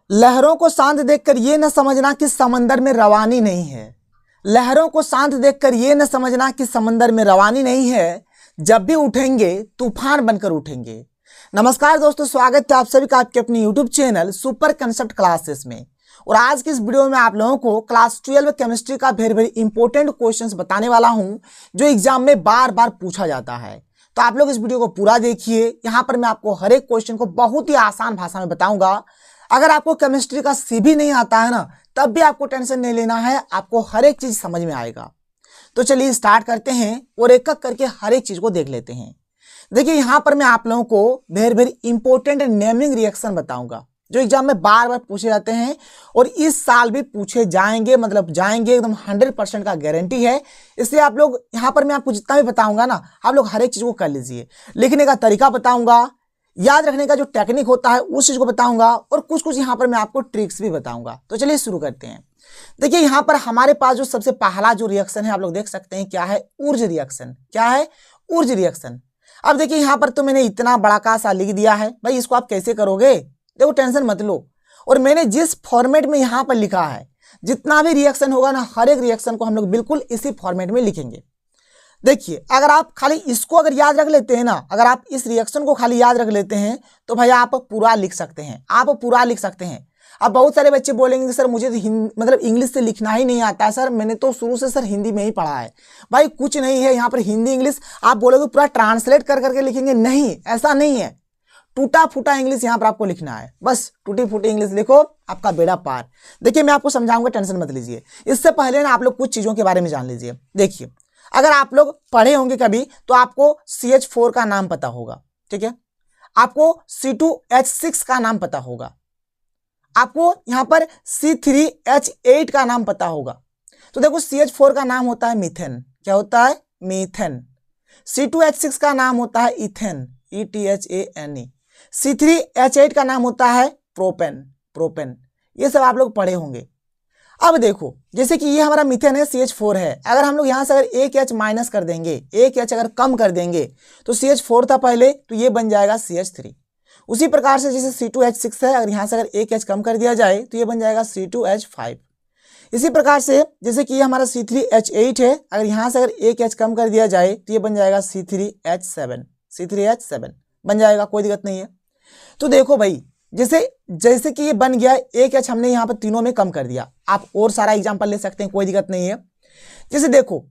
लहरों को शांत देखकर ये न समझना कि समंदर में रवानी नहीं है। लहरों को शांत देखकर ये न समझना कि समंदर में रवानी नहीं है। जब भी उठेंगे तूफान बनकर उठेंगे। नमस्कार दोस्तों, स्वागत है आप सभी का आपके अपने YouTube channel super concept classes में। और आज की इस वीडियो में आप लोगों को क्लास 12 केमिस्ट्री का वेरी इंपॉर्टेंट क्वेश्चंस बताने वाला हूं, जो एग्जाम में बार बार पूछा जाता है। तो आप लोग इस वीडियो को पूरा देखिए। यहाँ पर मैं आपको हर एक क्वेश्चन को बहुत ही आसान भाषा में बताऊंगा। अगर आपको केमिस्ट्री का सी भी नहीं आता है ना, तब भी आपको टेंशन नहीं लेना है, आपको हर एक चीज समझ में आएगा। तो चलिए स्टार्ट करते हैं और एक एक करके हर एक चीज को देख लेते हैं। देखिए यहाँ पर मैं आप लोगों को वेरी इंपॉर्टेंट नेमिंग रिएक्शन बताऊंगा, जो एग्जाम में बार बार पूछे जाते हैं और इस साल भी पूछे जाएंगे, मतलब जाएंगे एकदम 100% का गारंटी है। इसलिए आप लोग यहाँ पर मैं आपको जितना भी बताऊंगा ना, आप लोग हर एक चीज को कर लीजिए। लिखने का तरीका बताऊंगा, याद रखने का जो टेक्निक होता है उस चीज को बताऊंगा, और कुछ कुछ यहाँ पर मैं आपको ट्रिक्स भी बताऊंगा। तो चलिए शुरू करते हैं। देखिए यहाँ पर हमारे पास जो सबसे पहला जो रिएक्शन है, आप लोग देख सकते हैं क्या है, ऊर्ज रिएक्शन। क्या है? Wurtz reaction. अब देखिए यहाँ पर तो मैंने इतना बड़ा का सा लिख दिया है भाई, इसको आप कैसे करोगे? देखो टेंशन मत लो। और मैंने जिस फॉर्मेट में यहाँ पर लिखा है, जितना भी रिएक्शन होगा ना, हर एक रिएक्शन को हम लोग बिल्कुल इसी फॉर्मेट में लिखेंगे। देखिए अगर आप खाली इसको अगर याद रख लेते हैं ना, अगर आप इस रिएक्शन को खाली याद रख लेते हैं तो भाई आप पूरा लिख सकते हैं, आप पूरा लिख सकते हैं। अब बहुत सारे बच्चे बोलेंगे सर मुझे तो मतलब इंग्लिश से लिखना ही नहीं आता है सर, मैंने तो शुरू से सर हिंदी में ही पढ़ा है। भाई कुछ नहीं है यहाँ पर हिंदी इंग्लिश आप बोलोगे पूरा ट्रांसलेट कर करके लिखेंगे, नहीं, ऐसा नहीं है। टूटा फूटा इंग्लिश यहाँ पर आपको लिखना है, बस टूटी फूटी इंग्लिश लिखो, आपका बेड़ा पार। देखिए मैं आपको समझाऊंगा, टेंशन मत लीजिए। इससे पहले ना आप लोग कुछ चीजों के बारे में जान लीजिए। देखिए अगर आप लोग पढ़े होंगे कभी तो आपको CH4 का नाम पता होगा, ठीक है। आपको C2H6 का नाम पता होगा, आपको यहाँ पर C3H8 का नाम पता होगा। तो देखो CH4 का नाम होता है मीथेन। क्या होता है? मीथेन। C2H6 का नाम होता है इथेन, ETHANE। C3H8 का नाम होता है प्रोपेन, प्रोपेन। ये सब आप लोग पढ़े होंगे। अब देखो जैसे कि ये हमारा मीथेन है, CH4 है। अगर हम लोग यहाँ से अगर एक H माइनस कर देंगे, एक H अगर कम कर देंगे, तो CH4 था पहले, तो ये बन जाएगा CH3। उसी प्रकार से जैसे C2H6 है, अगर यहाँ से अगर एक H कम कर दिया जाए तो ये बन जाएगा C2H5। इसी प्रकार से जैसे कि ये हमारा C3H8 है, अगर यहाँ से अगर एक H कम कर दिया जाए तो ये बन जाएगा C3H7, C3H7 बन जाएगा, कोई दिक्कत नहीं है। तो देखो भाई जैसे कि ये बन गया, एक H हमने यहाँ पर तीनों में कम कर दिया। आप और सारा एग्जांपल ले सकते हैं, कोई दिक्कत नहीं है। जैसे देखो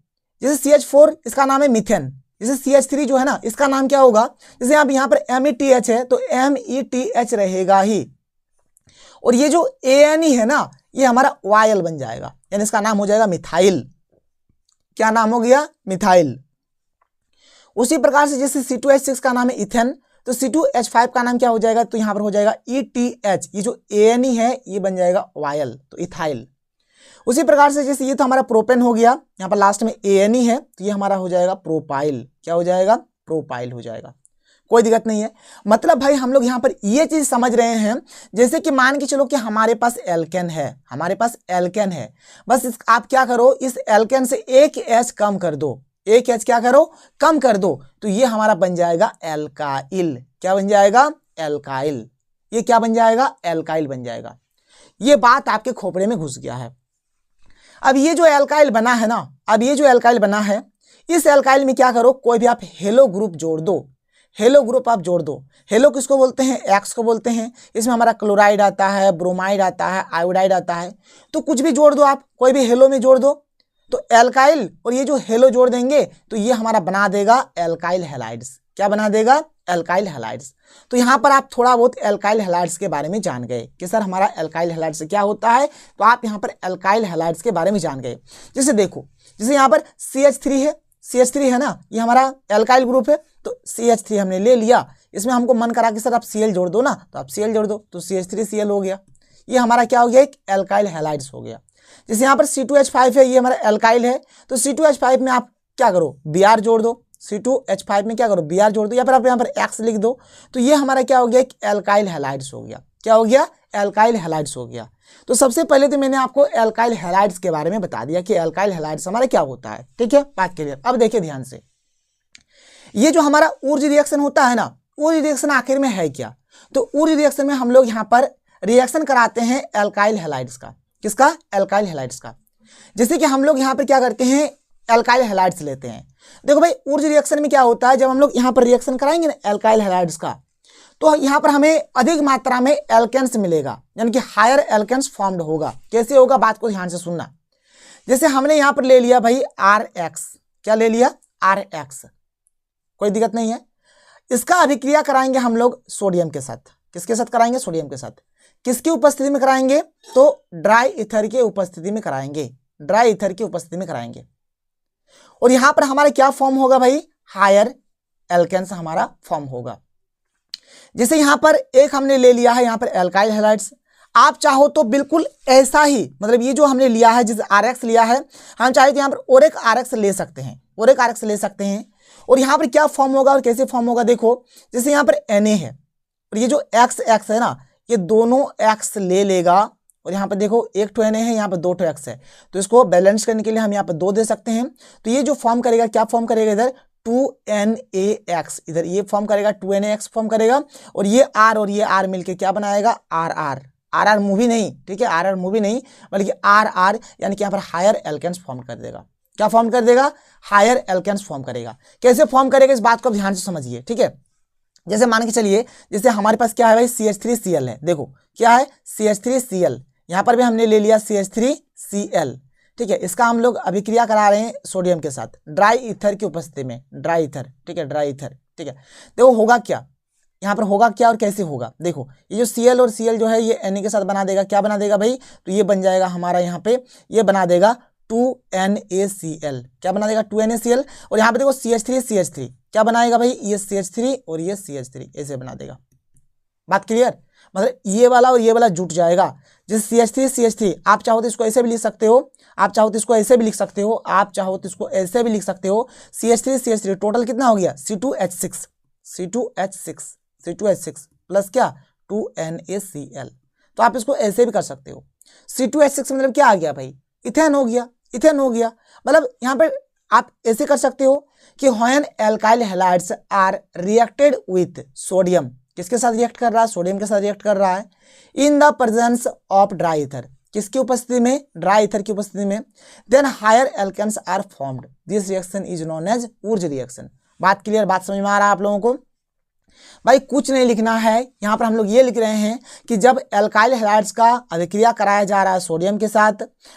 जैसे CH4 इसका नाम है मीथेन, जैसे CH3 जो है ना इसका नाम क्या होगा, जैसे आप यहाँ पर METH है तो METH रहेगा ही। और ये जो ANE है ना, ये हमारा वायल बन जाएगा, यानी इसका नाम हो जाएगा मिथाइल। क्या नाम हो गया? मिथाइल। उसी प्रकार से जैसे C2H6 का नाम है इथेन, तो C2H5 का नाम क्या हो जाएगा, तो यहां पर हो जाएगा ETH। ये जो ANE है ये बन जाएगा वायल, तो इथाइल। उसी प्रकार से जैसे ये तो हमारा प्रोपेन हो गया, यहाँ पर लास्ट में ANE है, तो ये हमारा हो जाएगा प्रोपाइल। क्या हो जाएगा? प्रोपाइल हो जाएगा, कोई दिक्कत नहीं है। मतलब भाई हम लोग यहाँ पर ये चीज समझ रहे हैं, जैसे कि मान के चलो कि हमारे पास एल्केन है, हमारे पास एल्केन है, बस आप क्या करो, इस एल्केन से एक H कम कर दो, एक H क्या करो? कम कर दो, तो ये हमारा बन जाएगा एल्काइल। क्या बन जाएगा? एल्काइल। ये क्या बन जाएगा? एल्काइल बन जाएगा। ये बात आपके खोपड़े में घुस गया है। अब ये जो एल्काइल बना है ना, अब ये जो एल्काइल बना है, इस एल्काइल में क्या करो, कोई भी आप हेलो ग्रुप जोड़ दो, हेलो ग्रुप आप जोड़ दो। हेलो किसको बोलते हैं? एक्स को बोलते हैं। इसमें हमारा क्लोराइड आता है, ब्रोमाइड आता है, आयोडाइड आता है, तो कुछ भी जोड़ दो आप, कोई भी हेलो में जोड़ दो, तो एल्काइल और ये जो हेलो जोड़ देंगे तो ये हमारा बना देगा एल्काइल हैलाइड्स। क्या बना देगा? Alkyl halides. तो यहाँ पर आप थोड़ा बहुत एल्काइल हैलाइड्स के बारे में जान गए कि सर हमारा एल्काइल हैलाइड्स क्या होता है, तो आप यहाँ पर एल्काइल हैलाइड्स के बारे में जान गए। जैसे देखो जैसे यहाँ पर CH3 है, CH3 है ना, ये हमारा एल्काइल ग्रुप है, तो CH3 हमने ले लिया। इसमें हमको मन करा कि सर आप Cl जोड़ दो ना, तो आप Cl जोड़ दो, तो CH3Cl हो गया। ये हमारा क्या हो गया? एक एल्काइल हैलाइड्स हो गया। जैसे यहाँ पर C2H5 है, ये हमारा एल्काइल है, तो C2H5 में आप क्या करो? Br जोड़ दो। C2H5 में क्या करो? Br जोड़ दो, या फिर आप यहाँ पर X लिख दो, तो ये हमारा क्या हो गया? एक एल्काइल हैलाइड्स हो गया। क्या हो गया? एल्काइल हैलाइड्स हो गया। तो सबसे पहले तो मैंने आपको एल्काइल हैलाइड्स के बारे में बता दिया कि एल्काइल हैलाइड्स हमारा क्या होता है, ठीक है, बात क्लियर। अब देखिए ध्यान से, ये जो हमारा ऊर्ज रिएक्शन होता है ना, ऊर्ज रिएक्शन आखिर में है क्या? तो ऊर्ज रिएक्शन में हम लोग यहाँ पर रिएक्शन कराते हैं एल्काइल हैलाइड्स का। किसका? एल्काइल हैलाइड्स का। जैसे कि हम लोग यहाँ पर क्या करते हैं, एल्काइल हैलाइड्स लेते हैं। देखो भाई ऊर्ज रिएक्शन में क्या होता है, जब हम लोग यहाँ पर रिएक्शन कराएंगे ना एल्काइल हैलाइड्स का, तो यहाँ पर हमें अधिक मात्रा में एल्केन्स मिलेगा, यानी कि हायर एल्केन्स फॉर्म्ड होगा। कैसे होगा, बात को ध्यान से सुनना। जैसे हमने यहाँ पर ले लिया भाई RX, क्या ले लिया? RX, कोई दिक्कत नहीं है। इसका अभिक्रिया कराएंगे हम लोग सोडियम के साथ। किसके साथ कराएंगे? सोडियम के साथ। किसकी उपस्थिति में कराएंगे? तो ड्राई ईथर की उपस्थिति में कराएंगे, ड्राई ईथर की उपस्थिति में कराएंगे। और यहां पर हमारा क्या फॉर्म होगा भाई? हायर एल्केन्स हमारा फॉर्म होगा। जैसे यहां पर एक हमने ले लिया है यहाँ पर एल्काइल हैलाइड्स, आप चाहो तो बिल्कुल ऐसा ही, मतलब ये जो हमने लिया है, जिस RX लिया है, हम चाहे तो यहाँ पर और एक RX ले सकते हैं, और एक RX ले सकते हैं। और यहाँ पर क्या फॉर्म होगा और कैसे फॉर्म होगा, देखो जैसे यहाँ पर Na है और ये जो XX है ना, ये दोनों X ले लेगा, और यहाँ पर देखो एक ठो Na है, यहाँ पर 2 ठो X है, तो इसको बैलेंस करने के लिए हम यहाँ पर 2 दे सकते हैं। तो ये जो फॉर्म करेगा, क्या फॉर्म करेगा? इधर 2NaX, इधर ये फॉर्म करेगा, 2NaX फॉर्म करेगा, और ये R और ये R मिलके क्या बनाएगा? RR मूवी नहीं, ठीक है, RR मूवी नहीं, बल्कि RR, यानी कि यहाँ पर हायर एल्केन्स फॉर्म कर देगा। क्या फॉर्म कर देगा? हायर एल्केन्स फॉर्म करेगा। कैसे फॉर्म करेगा, इस बात को ध्यान से समझिए, ठीक है। जैसे मान के चलिए, जैसे हमारे पास क्या है भाई? CH3Cl है। देखो क्या है? CH3Cl। यहाँ पर भी हमने ले लिया CH3Cl, ठीक है। इसका हम लोग अभिक्रिया करा रहे हैं सोडियम के साथ ड्राई ईथर की उपस्थिति में, ड्राई ईथर, ठीक है, ड्राई ईथर, ठीक है। देखो होगा क्या, यहाँ पर होगा क्या और कैसे होगा, देखो ये जो Cl और Cl जो है ये Na के साथ बना देगा। क्या बना देगा भाई? तो ये बन जाएगा हमारा यहाँ पे, ये बना देगा 2NaCl। क्या बना देगा? 2NaCl। और यहाँ पे देखो CH3 क्या बनाएगा भाई? ये CH3 और ये CH3, ऐसे बना देगा। बात क्लियर? मतलब ये वाला और ये वाला जुट जाएगा। जैसे CH3 आप चाहो तो इसको ऐसे भी लिख सकते हो, आप चाहो तो इसको ऐसे भी लिख सकते हो, आप चाहो तो इसको ऐसे भी लिख सकते हो। CH3 टोटल कितना हो गया? C2H6 प्लस क्या? 2NaCl। तो आप इसको ऐसे भी कर सकते हो। C2H6 मतलब क्या आ गया भाई? इथेन हो गया, इथेन हो गया। मतलब यहाँ पे आप ऐसे कर सकते हो कि when alkyl halides are reacted with sodium, किसके साथ रिएक्ट कर रहा है? सोडियम के साथ रिएक्ट कर रहा है। In the presence of dry ether, किसकी उपस्थिति में? ड्राई ईथर की उपस्थिति में। Then higher alkanes are formed. This reaction is known as Wurtz reaction. बात क्लियर? बात समझ में आ रहा है आप लोगों को? भाई कुछ नहीं लिखना है, यहाँ पर हम लोग ये लिख रहे हैं कि जब एल्काइल हैलाइड्स का अभिक्रिया कराया जा रहा है सोडियम के साथ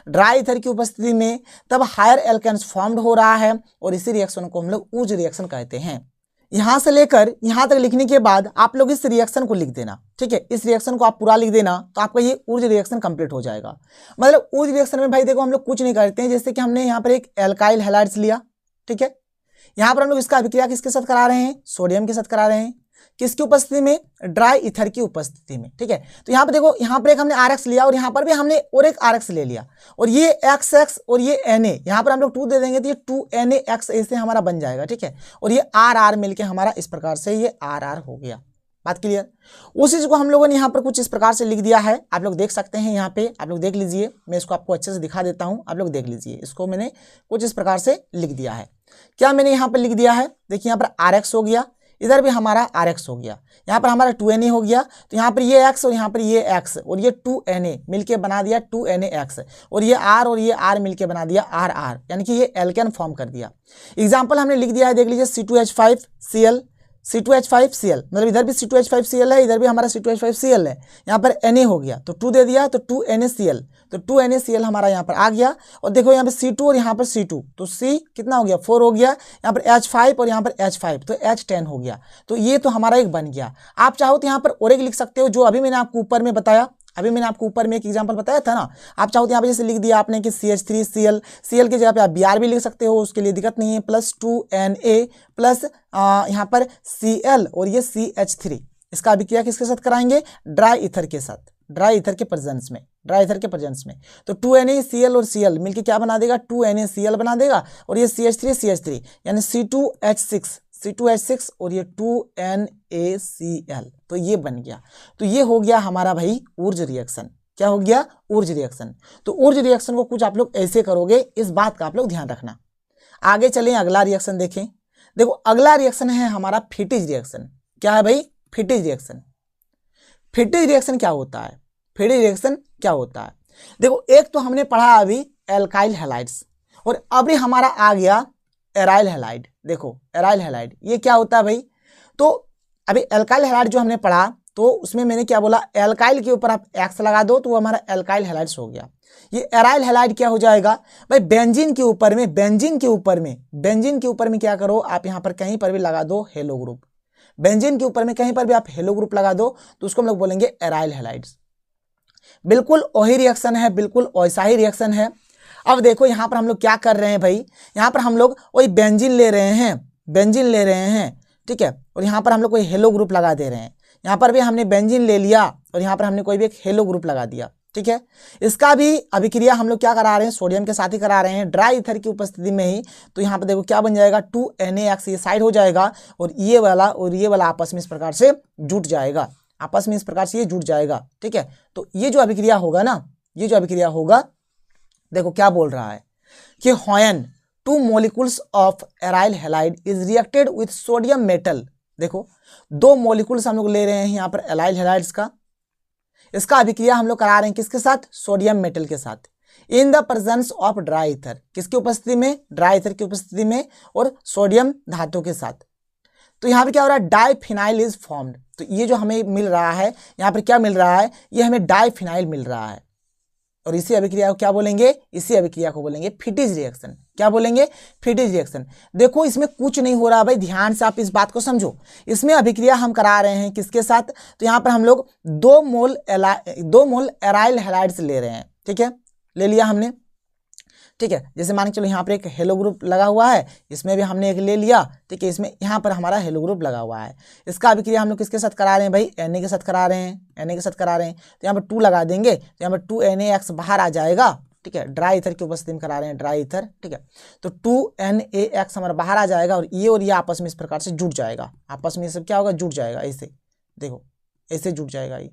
ड्राई ईथर की उपस्थिति में, तब हायर एल्केन्स फॉर्म्ड हो रहा है, और इसी रिएक्शन को हम लोग ऊर्ज रिएक्शन कहते हैं। यहां से लेकर यहां तक लिखने के बाद आप लोग इस रिएक्शन को लिख देना, ठीक है। इस रिएक्शन को आप पूरा लिख देना, तो आपका ये ऊर्ज रिएक्शन कंप्लीट हो जाएगा। मतलब ऊर्ज रिएक्शन में भाई देखो हम लोग कुछ नहीं करते हैं। जैसे कि हमने यहाँ पर एक एल्काइल हैलाइड्स लिया, ठीक है, यहाँ पर हम लोग इसका अभिक्रिया किसके साथ करा रहे हैं? सोडियम के साथ करा रहे हैं। किसकी उपस्थिति में? ड्राई ईथर की उपस्थिति में, ठीक है। तो यहाँ पर देखो, यहाँ पर एक हमने RX लिया और यहाँ पर भी हमने और एक RX ले लिया, और ये XX और ये Na, यहाँ पर हम लोग 2 दे देंगे तो ये 2NaX ऐसे हमारा बन जाएगा, ठीक है। और ये RR मिलके हमारा इस प्रकार से ये RR हो गया। बात क्लियर? उस चीज को हम लोगों ने यहाँ पर कुछ इस प्रकार से लिख दिया है, आप लोग देख सकते हैं। यहाँ पे आप लोग देख लीजिए, मैं इसको आपको अच्छे से दिखा देता हूँ, आप लोग देख लीजिए। इसको मैंने कुछ इस प्रकार से लिख दिया है। क्या मैंने यहाँ पर लिख दिया है? देखिए यहाँ पर RX हो गया, इधर भी हमारा RX हो गया, यहाँ पर हमारा 2Na हो गया, तो यहाँ पर ये X और यहाँ पर ये X और ये 2Na मिलके बना दिया 2NaX, और ये R और ये R मिलके बना दिया RR, यानी कि ये एल्केन फॉर्म कर दिया। एग्जाम्पल हमने लिख दिया है, देख लीजिए C2H5Cl, C2H5Cl, मतलब इधर भी C2H5Cl है, इधर भी हमारा C2H5Cl है। यहाँ पर Na हो गया तो 2 दे दिया, तो 2NaCl, तो 2NaCl हमारा यहाँ पर आ गया। और देखो यहाँ पे C2 और यहाँ पर C2, तो C कितना हो गया? 4 हो गया। यहाँ पर H5 और यहाँ पर H5, तो H10 हो गया। तो ये तो हमारा एक बन गया। आप चाहो तो यहाँ पर और एक लिख सकते हो, जो अभी मैंने आपको ऊपर में बताया, अभी मैंने आपको ऊपर में एक एग्जांपल बताया था ना। आप चाहो तो यहाँ पे जैसे लिख दिया आपने कि CH3Cl, Cl की जगह पे आप Br भी लिख सकते हो, उसके लिए दिक्कत नहीं है, प्लस 2Na प्लस यहाँ पर Cl और ये CH3, इसका अभिक्रिया किसके साथ कराएंगे? ड्राई ईथर के साथ, ड्राई ईथर के प्रेजेंस में, ड्राई ईथर के प्रेजेंस में। तो 2NaCl और Cl मिलके क्या बना देगा? 2NaCl बना देगा, और ये CH3 यानी C2H6 और ये 2NaCl, तो ये बन गया। तो ये हो गया हमारा भाई ऊर्ज रिएक्शन। क्या हो गया? Wurtz reaction. तो ऊर्ज रिएक्शन को कुछ आप लोग ऐसे करोगे, इस बात का आप लोग ध्यान रखना। आगे चलें, अगला रिएक्शन देखें। देखो अगला रिएक्शन है हमारा फिटिज रिएक्शन। क्या है भाई? फिटिज रिएक्शन। फिटिज रिएक्शन क्या होता है? फ्री रिएक्शन क्या होता है। देखो एक तो हमने पढ़ा अभी एल्काइल हैलाइड्स, और अभी हमारा आ गया एराइल हैलाइड। देखो एराइल हैलाइड ये क्या होता है भाई, तो अभी एल्काइल हैलाइड जो हमने पढ़ा तो उसमें मैंने क्या बोला, एल्काइल के ऊपर आप एक्स लगा दो तो वो हमारा एल्काइल हैलाइड्स हो गया। ये एराइल हैलाइड क्या हो जाएगा भाई, बेंजीन के ऊपर में, बेंजीन के ऊपर में क्या करो आप यहाँ पर कहीं पर भी लगा दो हेलो ग्रुप, बेंजीन के ऊपर में कहीं पर भी आप हेलो ग्रुप लगा दो तो उसको हम लोग बोलेंगे एराइल हैलाइड्स। बिल्कुल वही रिएक्शन है, बिल्कुल वैसा ही रिएक्शन है। अब देखो यहाँ पर हम लोग क्या कर रहे हैं भाई, यहाँ पर हम लोग वही बेंजीन ले रहे हैं, ठीक है, और यहाँ पर हम लोग कोई हेलो ग्रुप लगा दे रहे हैं। यहाँ पर भी हमने बेंजीन ले लिया और यहाँ पर हमने कोई भी एक हेलो ग्रुप लगा दिया, ठीक है। इसका भी अभिक्रिया हम लोग क्या करा रहे हैं, सोडियम के साथ ही करा रहे हैं, ड्राई ईथर की उपस्थिति में ही। तो यहाँ पर देखो क्या बन जाएगा, 2NaX ये साइड हो जाएगा और ये वाला आपस में इस प्रकार से जुट जाएगा, आपस में इस प्रकार से ये जुट जाएगा, ठीक है। तो ये जो अभिक्रिया होगा ना, ये जो अभिक्रिया होगा, देखो क्या बोल रहा है कि when 2 molecules of aryl halide is reacted with sodium metal. देखो 2 मोलिकुल्स हम लोग ले रहे हैं यहाँ पर एराइल हैलाइड्स का, इसका अभिक्रिया हम लोग करा रहे हैं किसके साथ, सोडियम मेटल के साथ, इन the presence of dry ether, किसकी उपस्थिति में, ड्राई ईथर की उपस्थिति में और सोडियम धातु के साथ। तो यहाँ पे क्या हो रहा है, डाइफिनाइल इज फॉर्म्ड। तो ये जो हमें मिल रहा है यहाँ पर क्या मिल रहा है, ये हमें डाइफिनाइल मिल रहा है, और इसी अभिक्रिया को क्या बोलेंगे, इसी अभिक्रिया को बोलेंगे फिटिज रिएक्शन। क्या बोलेंगे, फिटिज रिएक्शन। देखो इसमें कुछ नहीं हो रहा भाई, ध्यान से आप इस बात को समझो। इसमें अभिक्रिया हम करा रहे हैं किसके साथ, तो यहाँ पर हम लोग 2 मोल एराइल हैलाइड्स ले रहे हैं, ठीक है, ले लिया हमने, ठीक है। जैसे मान के चलो यहाँ पर एक हेलो ग्रुप लगा हुआ है, इसमें भी हमने एक ले लिया, ठीक है, इसमें यहाँ पर हमारा हेलो ग्रुप लगा हुआ है। इसका अभिक्रिया हम लोग किसके साथ करा रहे हैं भाई, Na के साथ करा रहे हैं, Na के साथ करा रहे हैं। तो यहाँ पर 2 लगा देंगे तो यहाँ पर 2NaX बाहर आ जाएगा, ठीक है, ड्राई ईथर की उपस्थिति में करा रहे हैं, ड्राई ईथर, ठीक है। तो 2NaX हमारा बाहर आ जाएगा और ये आपस में इस प्रकार से जुट जाएगा, आपस में ये सब क्या होगा, जुट जाएगा, ऐसे देखो ऐसे जुट जाएगा, ये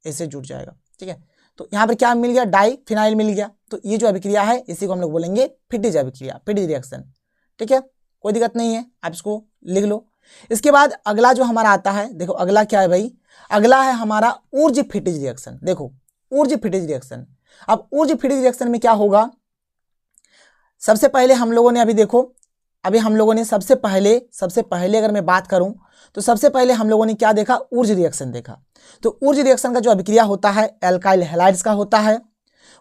ऐसे जुट जाएगा, ठीक है। तो यहाँ पर क्या मिल गया, डाइफिनाइल मिल गया। तो ये जो अभिक्रिया है इसी को हम लोग बोलेंगे फिटिज अभिक्रिया, फिटिज रिएक्शन, ठीक है, कोई दिक्कत नहीं है, आप इसको लिख लो। इसके बाद अगला जो हमारा आता है, देखो अगला क्या है भाई, अगला है हमारा ऊर्ज फिटिज रिएक्शन। देखो ऊर्ज फिटिज रिएक्शन, अब ऊर्ज फिटिज रिएक्शन में क्या होगा, सबसे पहले हम लोगों ने अभी देखो, अभी हम लोगों ने सबसे पहले अगर मैं बात करूं तो सबसे पहले हम लोगों ने क्या देखा, ऊर्ज रिएक्शन देखा। तो ऊर्ज रिएक्शन का जो अभिक्रिया होता है एल्काइल हैलाइड्स का होता है।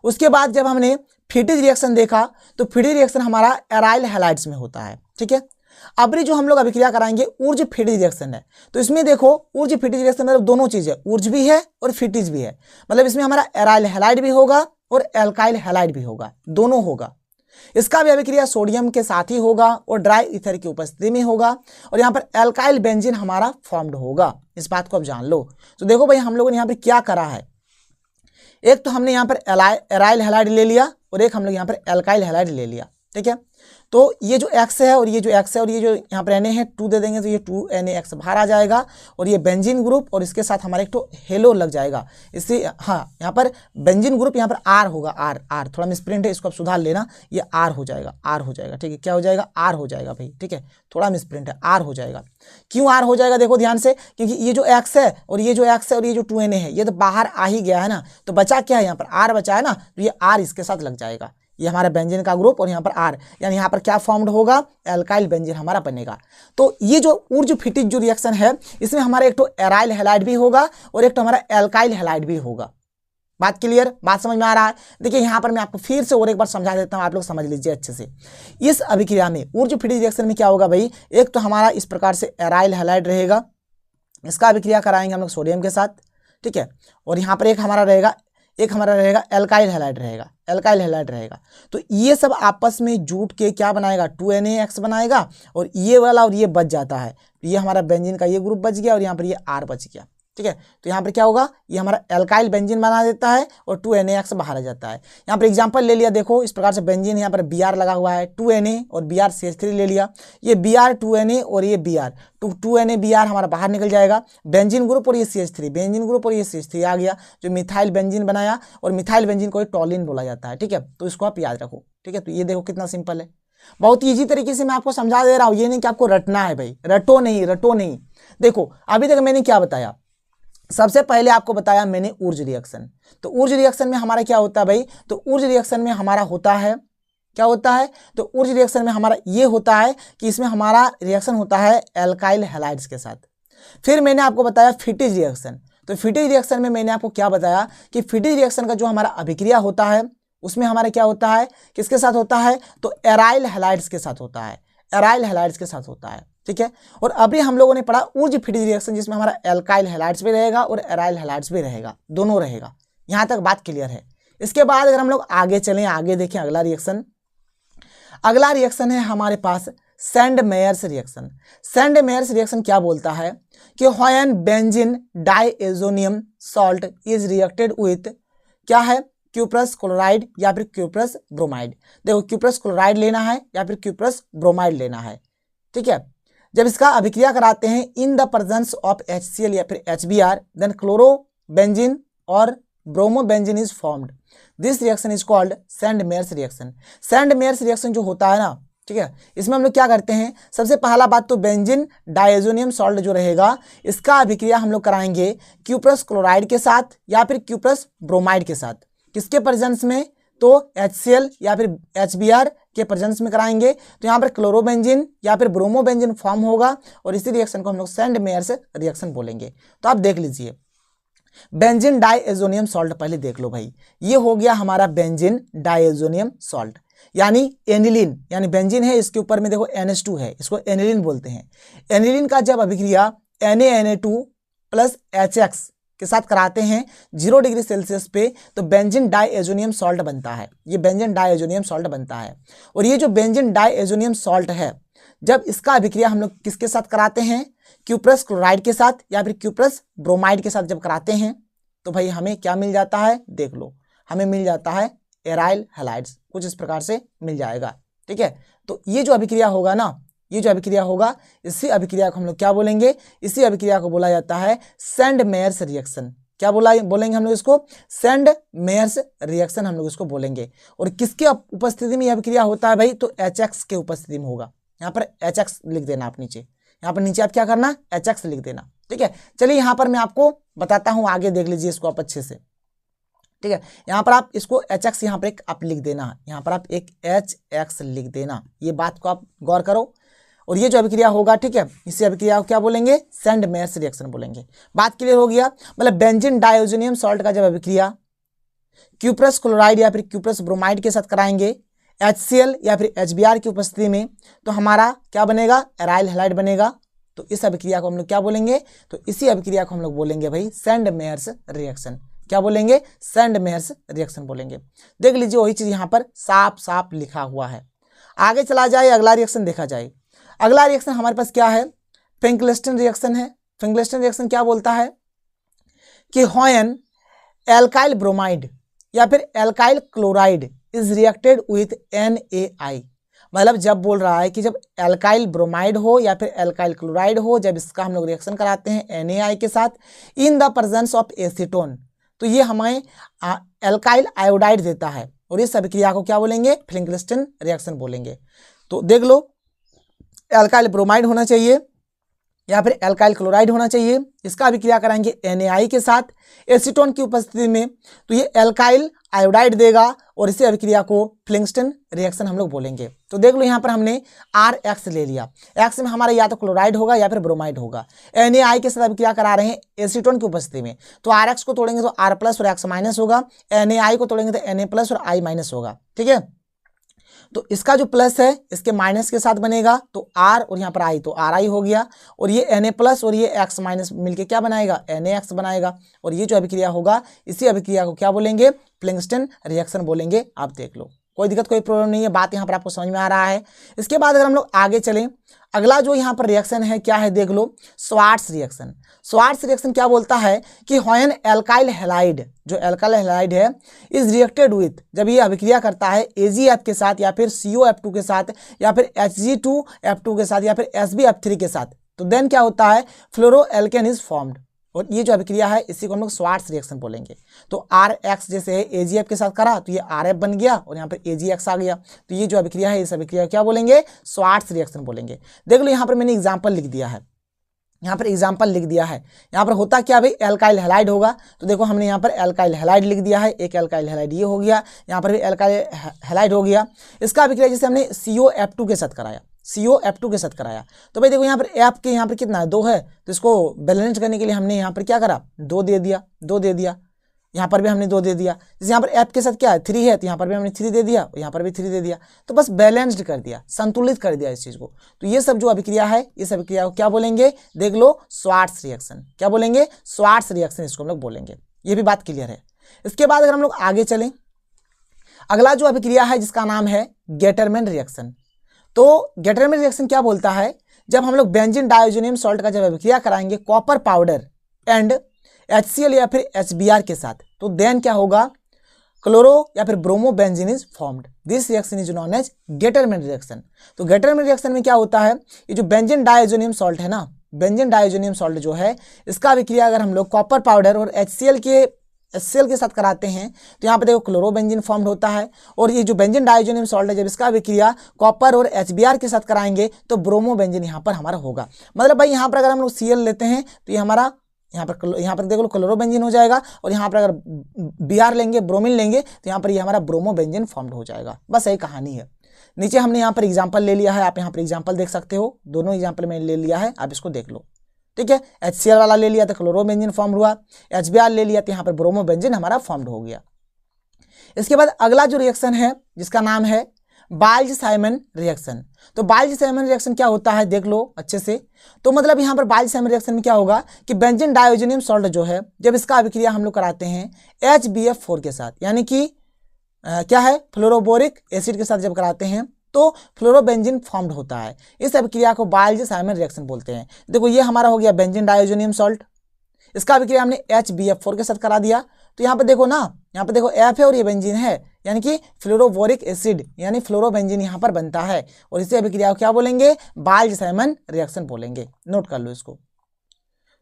उसके बाद जब हमने फिटिज रिएक्शन देखा तो फिटिज रिएक्शन हमारा एराइल हैलाइड्स में होता है, ठीक है। अब जो हम लोग अभिक्रिया कराएंगे ऊर्ज फिटिज रिएक्शन है। तो इसमें देखो ऊर्ज फिटिज रिएक्शन मतलब दोनों चीज है, ऊर्ज भी है और फिटिज भी है, मतलब इसमें हमारा एराइल हैलाइड भी होगा और एल्काइल हैलाइड भी होगा, दोनों होगा। इसका भी अभिक्रिया सोडियम के साथ ही होगा और ड्राई ईथर की उपस्थिति में होगा, और यहाँ पर एल्काइल बेंजीन हमारा फॉर्म्ड होगा, इस बात को आप जान लो। तो देखो भाई हम लोगों ने यहाँ पर क्या करा है, एक तो हमने यहाँ पर एराइल हैलाइड ले लिया और एक हम लोग यहाँ पर एल्काइल हैलाइड ले लिया, ठीक है। तो ये जो X है और ये जो X है और ये जो यहाँ पर Na है 2 दे देंगे तो ये 2NaX बाहर आ जाएगा और ये बेंजीन ग्रुप और इसके साथ हमारा एक तो हेलो लग जाएगा। इससे हाँ यहाँ पर बेंजीन ग्रुप यहाँ पर R होगा, R थोड़ा मिसप्रिंट है, इसको आप सुधार लेना, ये R हो जाएगा, ठीक है, क्या हो जाएगा, R हो जाएगा भाई, ठीक है, थोड़ा मिसप्रिंट है, R हो जाएगा। क्यों R हो जाएगा, देखो ध्यान से, क्योंकि ये जो X है और ये जो X है और ये जो 2Na है ये तो बाहर आ ही गया है ना, तो बचा क्या है, यहाँ पर R बचा है ना, तो ये R इसके साथ लग जाएगा, ये हमारा बेंजीन का ग्रुप और यहाँ पर R, यानी यहाँ पर क्या फॉर्म्ड होगा, एल्काइल बेंजीन हमारा बनेगा। तो ये जो ऊर्ज फिटिज जो रिएक्शन है इसमें हमारा एक तो एराइल हैलाइड भी होगा और एक तो हमारा एल्काइल हैलाइड भी होगा। बात क्लियर, बात समझ में आ रहा है। देखिए यहाँ पर मैं आपको फिर से और एक बार समझा देता हूँ, आप लोग समझ लीजिए अच्छे से। इस अभिक्रिया में ऊर्ज फिटिज रिएक्शन में क्या होगा भाई, एक तो हमारा इस प्रकार से एराइल हैलाइड रहेगा, इसका अभिक्रिया कराएंगे हम लोग सोडियम के साथ, ठीक है, और यहाँ पर एक हमारा रहेगा एल्काइल हैलाइड रहेगा। तो ये सब आपस में जुट के क्या बनाएगा, 2NaX बनाएगा और ये वाला और ये बच जाता है, ये हमारा बेंजीन का ये ग्रुप बच गया और यहाँ पर ये R बच गया, ठीक है। तो यहाँ पर क्या होगा, ये हमारा एल्काइल बेंजीन बना देता है और 2NaX बाहर आ जाता है। यहाँ पर एग्जांपल ले लिया, देखो इस प्रकार से बेंजीन यहाँ पर Br लगा हुआ है, 2Na और BrCH3 ले लिया, ये Br 2Na और ये Br 2Na Br हमारा बाहर निकल जाएगा, बेंजीन ग्रुप और ये CH3, बेंजीन ग्रुप और ये CH3 आ गया, जो मिथाइल बेंजीन बनाया, और मिथाइल बेंजीन को टॉलिन बोला जाता है, ठीक है। तो इसको आप याद रखो, ठीक है। तो ये देखो कितना सिंपल है, बहुत ईजी तरीके से मैं आपको समझा दे रहा हूँ, ये नहीं कि आपको रटना है भाई, रटो नहीं। देखो अभी तक मैंने क्या बताया, सबसे पहले आपको बताया मैंने ऊर्ज रिएक्शन। तो ऊर्ज रिएक्शन में हमारा क्या होता है भाई, तो ऊर्ज रिएक्शन में हमारा होता है, क्या होता है, तो ऊर्ज रिएक्शन में हमारा ये होता है कि इसमें हमारा रिएक्शन होता है एल्काइल हैलाइड्स के साथ। फिर मैंने आपको बताया फिटिज रिएक्शन। तो फिटिज रिएक्शन में मैंने आपको क्या बताया कि फिटिज रिएक्शन का जो हमारा अभिक्रिया होता है उसमें हमारा क्या होता है, किसके साथ होता है, तो एराइल हैलाइड्स के साथ होता है, एराइल हैलाइड्स के साथ होता है, ठीक है। और अभी हम लोगों ने पढ़ा ऊर्ज फिटिज रिएक्शन जिसमें हमारा एल्काइल हैलाइड्स भी रहेगा और एराइल हैलाइड्स भी रहेगा, दोनों रहेगा। यहाँ तक बात क्लियर है। इसके बाद अगर हम लोग आगे चलें, आगे देखें अगला रिएक्शन, अगला रिएक्शन है हमारे पास Sandmeyer's reaction. Sandmeyer's reaction क्या बोलता है कि when benzene diazonium salt is reacted with, क्या है, क्यूप्रस क्लोराइड या फिर क्यूप्रस ब्रोमाइड। देखो क्यूप्रस क्लोराइड लेना है या फिर क्यूप्रस ब्रोमाइड लेना है, ठीक है। जब इसका अभिक्रिया कराते हैं in the presence of HCl या फिर HBr, देन क्लोरोबेंजीन और bromobenzene is formed. This reaction is called Sandmeyer's reaction. Sandmeyer's reaction जो होता है ना, ठीक है, इसमें हम लोग क्या करते हैं, सबसे पहला बात तो बेंजीन डाइएजोनियम सॉल्ट जो रहेगा इसका अभिक्रिया हम लोग कराएंगे क्यूप्रस क्लोराइड के साथ या फिर क्यूप्रस ब्रोमाइड के साथ। किसके प्रेजेंस में, तो HCl या फिर HBr के प्रेजेंस में कराएंगे। तो यहाँ पर क्लोरोबेंजीन या फिर ब्रोमोबेंजीन फॉर्म होगा और इसी रिएक्शन को हम लोग सैंड मेयर्स रिएक्शन बोलेंगे। तो आप देख लीजिए, बेंजीन डाइएजोनियम सॉल्ट पहले देख लो भाई, ये हो गया हमारा बेंजीन डाइएजोनियम सॉल्ट, यानी एनिलीन, यानी बेंजीन है इसके ऊपर में देखो NH2 है, इसको एनिलीन बोलते हैं। एनिलीन का जब अभिक्रिया Na2 प्लस HX के साथ कराते हैं 0 डिग्री सेल्सियस पे, तो बेंजीन डाइएजोनियम सॉल्ट बनता है, ये बेंजीन डाइएजोनियम सॉल्ट बनता है। और ये जो बेंजीन डाइएजोनियम सॉल्ट है, जब इसका अभिक्रिया हम लोग किसके साथ कराते हैं, क्यूप्रस क्लोराइड के साथ या फिर क्यूप्रस ब्रोमाइड के साथ जब कराते हैं, तो भाई हमें क्या मिल जाता है, देख लो, हमें मिल जाता है एराइल हैलाइड्स, कुछ इस प्रकार से मिल जाएगा, ठीक है। तो ये जो अभिक्रिया होगा ना, ये जो अभिक्रिया होगा, इसी अभिक्रिया को हम लोग क्या बोलेंगे, इसी अभिक्रिया को बोला जाता है सैंड मेयर्स रिएक्शन। क्या बोलेंगे हम लोग इसको, सैंड मेयर्स रिएक्शन हम लोग इसको बोलेंगे। और किसके उपस्थिति में यह अभिक्रिया होता है भाई, तो HX के उपस्थिति में होगा। यहाँ पर HX लिख देना आप नीचे, यहाँ पर नीचे आप क्या करना, HX लिख देना, ठीक है। चलिए यहाँ पर मैं आपको बताता हूँ, आगे देख लीजिए इसको आप अच्छे से, ठीक है। यहाँ पर आप इसको HX यहाँ पर एक आप लिख देना, यहाँ पर आप एक HX लिख देना, ये बात को आप गौर करो। और ये जो अभिक्रिया होगा, ठीक है, इसी अभिक्रिया को क्या बोलेंगे, सैंड मेयर्स रिएक्शन बोलेंगे। बात क्लियर हो गया। मतलब बेंजीन डाइएजोनियम सॉल्ट का जब अभिक्रिया क्यूप्रस क्लोराइड या फिर क्यूप्रस ब्रोमाइड के साथ कराएंगे HCl या फिर HBr की उपस्थिति में, तो हमारा क्या बनेगा, एराइल हैलाइड बनेगा। तो इस अभिक्रिया को हम लोग क्या बोलेंगे, तो इसी अभिक्रिया को हम लोग बोलेंगे भाई सैंड मेयर्स रिएक्शन। क्या बोलेंगे, सैंड मेयर्स रिएक्शन बोलेंगे। देख लीजिए वही चीज यहाँ पर साफ साफ लिखा हुआ है। आगे चला जाए, अगला रिएक्शन देखा जाए। अगला रिएक्शन हमारे पास क्या है, फिंकलेस्टन रिएक्शन है। फिंकलेस्टन रिएक्शन क्या बोलता है कि व्हेन एल्काइल ब्रोमाइड या फिर alkyl chloride is reacted with NaI, मतलब जब बोल रहा है कि जब एल्काइल ब्रोमाइड हो या फिर एल्काइल क्लोराइड हो, जब इसका हम लोग रिएक्शन कराते हैं NaI के साथ इन द प्रेजेंस ऑफ एसीटोन, तो ये हमें एल्काइल आयोडाइड देता है। और इस अभिक्रिया को क्या बोलेंगे, फिंकलेस्टन रिएक्शन बोलेंगे। तो देख लो, एल्काइल ब्रोमाइड होना चाहिए या फिर एल्काइल क्लोराइड होना चाहिए, इसका अभिक्रिया कराएंगे NaI के साथ एसीटोन की उपस्थिति में, तो ये एल्काइल आयोडाइड देगा और इसी अभिक्रिया को फिंकलेस्टन रिएक्शन हम लोग बोलेंगे। तो देख लो यहाँ पर हमने RX ले लिया, X में हमारा या तो क्लोराइड होगा या फिर ब्रोमाइड होगा। NaI के साथ अभिक्रिया करा रहे हैं एसीटोन की उपस्थिति में, तो RX को तोड़ेंगे तो R प्लस और X माइनस होगा, NaI को तोड़ेंगे तो Na प्लस और I माइनस होगा, ठीक है। तो इसका जो प्लस है इसके माइनस के साथ बनेगा, तो R और यहाँ पर I, तो RI हो गया। और ये Na प्लस और ये X माइनस मिलके क्या बनाएगा, NaX बनाएगा। और ये जो अभिक्रिया होगा, इसी अभिक्रिया को क्या बोलेंगे, फिंकलेस्टन रिएक्शन बोलेंगे। आप देख लो, कोई दिक्कत कोई प्रॉब्लम नहीं है, बात यहाँ पर आपको समझ में आ रहा है। इसके बाद अगर हम लोग आगे चलें, अगला जो यहाँ पर रिएक्शन है क्या है, देख लो, स्वार्ट्स रिएक्शन। स्वार्ट्स रिएक्शन क्या बोलता है कि व्हेन एल्काइल हैलाइड, जो एल्काइल हैलाइड है, इज रिएक्टेड विथ, जब ये अभिक्रिया करता है AgF के साथ या फिर COF2 के साथ या फिर Hg2F2 के साथ या फिर SbF3 के साथ, तो देन क्या होता है, फ्लोरोएल्केन इज फॉर्म्ड। और ये जो अभिक्रिया है इसी को हम लोग स्वार्ट्स रिएक्शन बोलेंगे। तो RX जैसे AgF के साथ करा तो ये RF बन गया और यहाँ पर AgX आ गया, तो ये जो अभिक्रिया है इस अभिक्रिया क्या बोलेंगे, स्वार्ट्स रिएक्शन बोलेंगे। देख लो यहाँ पर मैंने एग्जाम्पल लिख दिया है, यहाँ पर एग्जाम्पल लिख दिया है। यहाँ पर होता क्या भाई, एल्काइल हैलाइड होगा, तो देखो हमने यहाँ पर एल्काइल हैलाइड लिख दिया है, एक एल्काइल हैलाइड ये हो गया, यहाँ पर भी एल्काइल हैलाइड हो गया। इसका अभिक्रिया जैसे हमने COF2 के साथ कराया, COF2 के साथ कराया, तो भाई देखो यहाँ पर F के यहाँ पर कितना है, 2 है, तो इसको बैलेंस करने के लिए हमने यहाँ पर क्या करा, 2 दे दिया, यहाँ पर भी हमने 2 दे दिया। जैसे यहाँ पर F के साथ क्या है, 3 है, तो यहाँ पर भी हमने 3 दे दिया, यहाँ पर भी 3 दे दिया, तो बस बैलेंस्ड कर दिया, संतुलित कर दिया इस चीज को। तो ये सब जो अभिक्रिया है, इस अभिक्रिया को क्या बोलेंगे, देख लो, स्वार्ट्स रिएक्शन। क्या बोलेंगे, स्वार्ट्स रिएक्शन इसको हम लोग बोलेंगे। ये भी बात क्लियर है। इसके बाद अगर हम लोग आगे चलें, अगला जो अभिक्रिया है जिसका नाम है गेटरमैन रिएक्शन। तो गेटरमैन रिएक्शन क्या बोलता है, जब हम लोग बेंजीन डाइओजेनियम सॉल्ट का जब अभिक्रिया कराएंगे कॉपर पाउडर एंड HCl या फिर HBr के साथ, तो देन क्या होगा, क्लोरो या फिर bromo benzene is formed. This reaction is known as Gattermann reaction. तो गेटरमैन रिएक्शन में क्या होता है, ये जो बेंजीन डाइओजेनियम सॉल्ट है ना, बेंजीन डाइओजेनियम सॉल्ट जो है, इसका अभिक्रिया अगर हम लोग कॉपर पाउडर और HCl के साथ कराते हैं, तो यहाँ पे देखो क्लोरोबेंजीन फॉर्म्ड होता है। और ये जो बेंजीन डाइओजेनियम सॉल्ट है, जब इसका अभिक्रिया कॉपर और HBr के साथ कराएंगे तो ब्रोमोबेंजीन यहाँ पर हमारा होगा। मतलब भाई यहाँ पर अगर हम लोग Cl लेते हैं तो ये हमारा यहाँ पर देख लो क्लोरोबेंजीन हो जाएगा, और यहाँ पर अगर Br लेंगे, ब्रोमीन लेंगे, तो यहाँ पर ये हमारा ब्रोमोबेंजीन फॉर्म्ड हो जाएगा। बस यही कहानी है। नीचे हमने यहाँ पर एग्जाम्पल ले लिया है, आप यहाँ पर एग्जाम्पल देख सकते हो, दोनों एग्जाम्पल मैंने ले लिया है, आप इसको देख लो, ठीक है। HCl वाला ले लिया तो क्लोरोबेंजीन फॉर्म हुआ, HBr ले लिया तो यहाँ पर ब्रोमोबेंजीन हमारा फॉर्म्ड हो गया। इसके बाद अगला जो रिएक्शन है जिसका नाम है बाल्ज-साइमन रिएक्शन। तो बाल्ज-साइमन रिएक्शन क्या होता है, देख लो अच्छे से। तो मतलब यहाँ पर बाल्ज-साइमन रिएक्शन में क्या होगा कि बेंजीन डाइओजेनियम सॉल्ट जो है, जब इसका अभिक्रिया हम लोग कराते हैं HBF4 के साथ, यानी कि क्या है, फ्लोरोबोरिक एसिड के साथ जब कराते हैं तो फ्लोरोबेंजीन फॉर्म्ड होता है। इस अभिक्रिया को बाल्ज-साइमन रिएक्शन बोलते हैं। देखो ये हमारा हो गया बेंजीन डाइओजेनियम सॉल्ट, इसका अभिक्रिया हमने HBF4 के साथ करा दिया, तो यहाँ पे देखो ना, यहाँ पे देखो F है और ये बेंजीन है, यानी कि फ्लोरोबोरिक एसिड यानी फ्लोरोबेंजीन यहाँ पर बनता है, और इसे अभिक्रिया को क्या बोलेंगे, बाल्ज-साइमन रिएक्शन बोलेंगे। नोट कर लो इसको।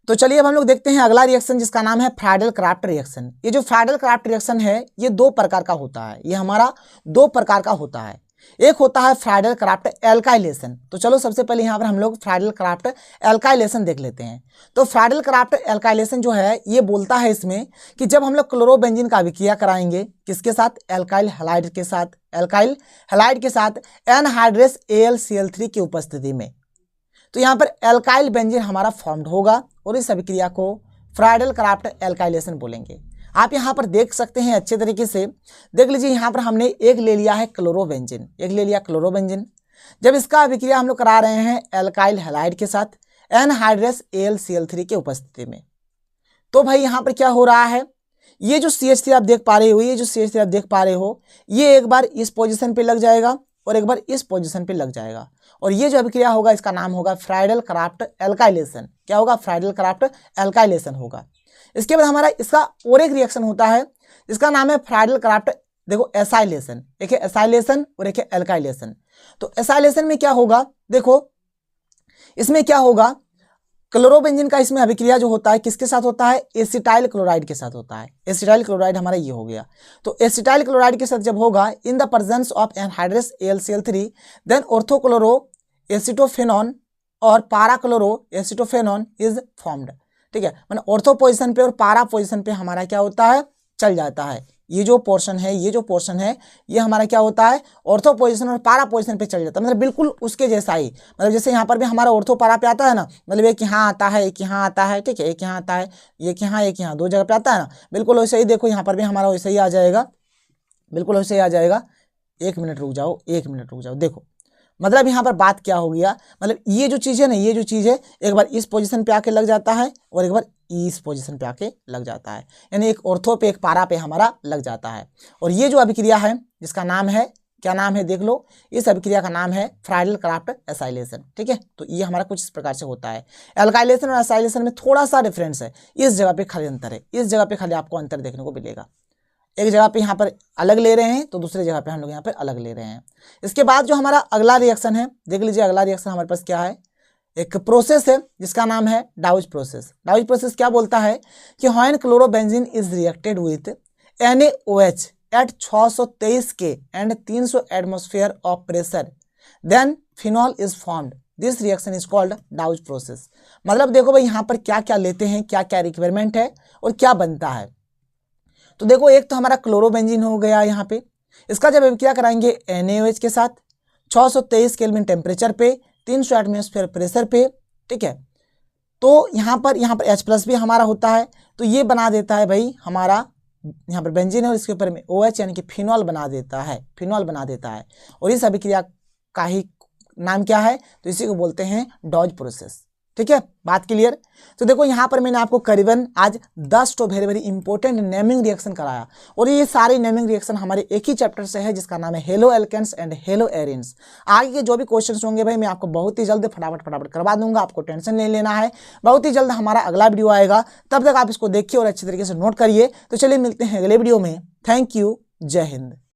तो चलिए अब हम लोग देखते हैं अगला रिएक्शन जिसका नाम है फ्राइडल-क्राफ्ट रिएक्शन। ये जो फ्राइडल-क्राफ्ट रिएक्शन है, ये 2 प्रकार का होता है, ये हमारा 2 प्रकार का होता है। एक होता है फ्राइडल-क्राफ्ट एल्काइलेशन। तो चलो सबसे पहले यहाँ पर हम लोग फ्राइडल-क्राफ्ट एल्काइलेशन देख लेते हैं। तो फ्राइडल-क्राफ्ट एल्काइलेशन जो है, ये बोलता है इसमें कि जब हम लोग क्लोरोबेंजीन का अभिक्रिया कराएंगे किसके साथ, एल्काइल हैलाइड के साथ, एल्काइल हैलाइड के साथ एनहाइड्रस AlCl3 की उपस्थिति में, तो यहाँ पर एल्काइल बेंजीन हमारा फॉर्म्ड होगा, और इस अभिक्रिया को फ्राइडल-क्राफ्ट एल्काइलेशन बोलेंगे। आप यहाँ पर देख सकते हैं अच्छे तरीके से, देख लीजिए यहाँ पर हमने एक ले लिया है क्लोरोबेंजीन, एक ले लिया क्लोरोबेंजीन। जब इसका अभिक्रिया हम लोग करा रहे हैं एल्काइल हैलाइड के साथ एनहाइड्रस AlCl3 की उपस्थिति में, तो भाई यहाँ पर क्या हो रहा है, ये जो CH3 आप देख पा रहे हो, ये जो CH3 आप देख पा रहे हो, ये एक बार इस पोजिशन पे लग जाएगा और एक बार इस पोजिशन पे लग जाएगा, और ये जो अभिक्रिया होगा इसका नाम होगा फ्राइडल-क्राफ्ट एल्काइलेशन। क्या होगा, फ्राइडल-क्राफ्ट एल्काइलेशन होगा। इसके बाद हमारा इसका और एक रिएक्शन होता है जिसका नाम है फ्राइडल-क्राफ्ट, देखो एसाइलेशन। एक है एसाइलेशन और एक है एल्काइलेशन। तो एसाइलेशन में क्या होगा, देखो इसमें क्या होगा, क्लोरोबेंजीन का इसमें अभिक्रिया जो होता है किसके साथ होता है, एसिटाइल क्लोराइड के साथ होता है। एसिटाइल क्लोराइड हमारा ये हो गया। तो एसिटाइल क्लोराइड के साथ जब होगा in the presence of anhydrous AlCl3 then orthochloro acetophenone और पाराक्लोरो एसिटोफेनॉन इज फॉर्म्ड। ठीक है, मैंने ऑर्थो पोजीशन पे और पारा पोजीशन पे हमारा क्या होता है, चल जाता है। ये जो पोर्शन है, ये जो पोर्शन है, ये हमारा क्या होता है, ऑर्थो पोजीशन और पारा पोजीशन पे चल जाता है। मतलब बिल्कुल उसके जैसा ही, मतलब जैसे यहाँ पर भी हमारा ऑर्थो पारा पे आता है ना, मतलब एक यहाँ आता है, एक यहाँ आता है, ठीक है, एक यहाँ आता है, एक यहाँ 2 जगह पे आता है ना, बिल्कुल वैसे ही देखो यहाँ पर भी हमारा वैसे ही आ जाएगा, बिल्कुल वैसे ही आ जाएगा। 1 मिनट रुक जाओ, 1 मिनट रुक जाओ। देखो मतलब यहाँ पर बात क्या हो गया, मतलब ये जो चीज़ है ना, ये जो चीज़ है एक बार इस पोजीशन पे आके लग जाता है और एक बार इस पोजीशन पे आके लग जाता है, यानी एक ऑर्थो पे एक पारा पे हमारा लग जाता है। और ये जो अभिक्रिया है जिसका नाम है, क्या नाम है देख लो, इस अभिक्रिया का नाम है फ्राइडल-क्राफ्ट एसाइलेशन। ठीक है, तो ये हमारा कुछ इस प्रकार से होता है। एल्काइलेशन और एसाइलेशन में थोड़ा सा डिफरेंस है, इस जगह पे खाली अंतर है, इस जगह पे खाली आपको अंतर देखने को मिलेगा। एक जगह पे यहाँ पर अलग ले रहे हैं तो दूसरे जगह पे हम लोग यहाँ पर अलग ले रहे हैं। इसके बाद जो हमारा अगला रिएक्शन है, देख लीजिए अगला रिएक्शन हमारे पास क्या है, एक प्रोसेस है जिसका नाम है डाउज प्रोसेस। डाउज प्रोसेस क्या बोलता है कि when chlorobenzene is reacted with NaOH at 623 K and 300 atmosphere of pressure then phenol is formed. This reaction is called Dow's process. मतलब देखो भाई यहाँ पर क्या क्या लेते हैं, क्या क्या रिक्वायरमेंट है और क्या बनता है। तो देखो एक तो हमारा क्लोरोबेंजीन हो गया यहाँ पे, इसका जब हम क्या कराएंगे NaOH के साथ 623 केल्विन टेम्परेचर पे 300 एटमॉस्फेयर प्रेशर पे, ठीक है। तो यहाँ पर H+ भी हमारा होता है, तो ये बना देता है भाई हमारा यहाँ पर बेंजीन है और इसके ऊपर में OH यानी कि फिनॉल बना देता है, और इस अभिक्रिया का ही नाम क्या है, तो इसी को बोलते हैं डॉज प्रोसेस। ठीक है, बात क्लियर। तो देखो यहाँ पर मैंने आपको करीबन आज 10 तो very very important naming reaction कराया, और ये सारे नेमिंग रिएक्शन हमारे एक ही चैप्टर से है जिसका नाम है halo alkanes and halo arenes. आगे के जो भी क्वेश्चंस होंगे भाई मैं आपको बहुत ही जल्द फटाफट करवा दूंगा, आपको टेंशन नहीं लेना है। बहुत ही जल्द हमारा अगला वीडियो आएगा, तब तक आप इसको देखिए और अच्छी तरीके से नोट करिए। तो चलिए मिलते हैं अगले वीडियो में। थैंक यू, जय हिंद।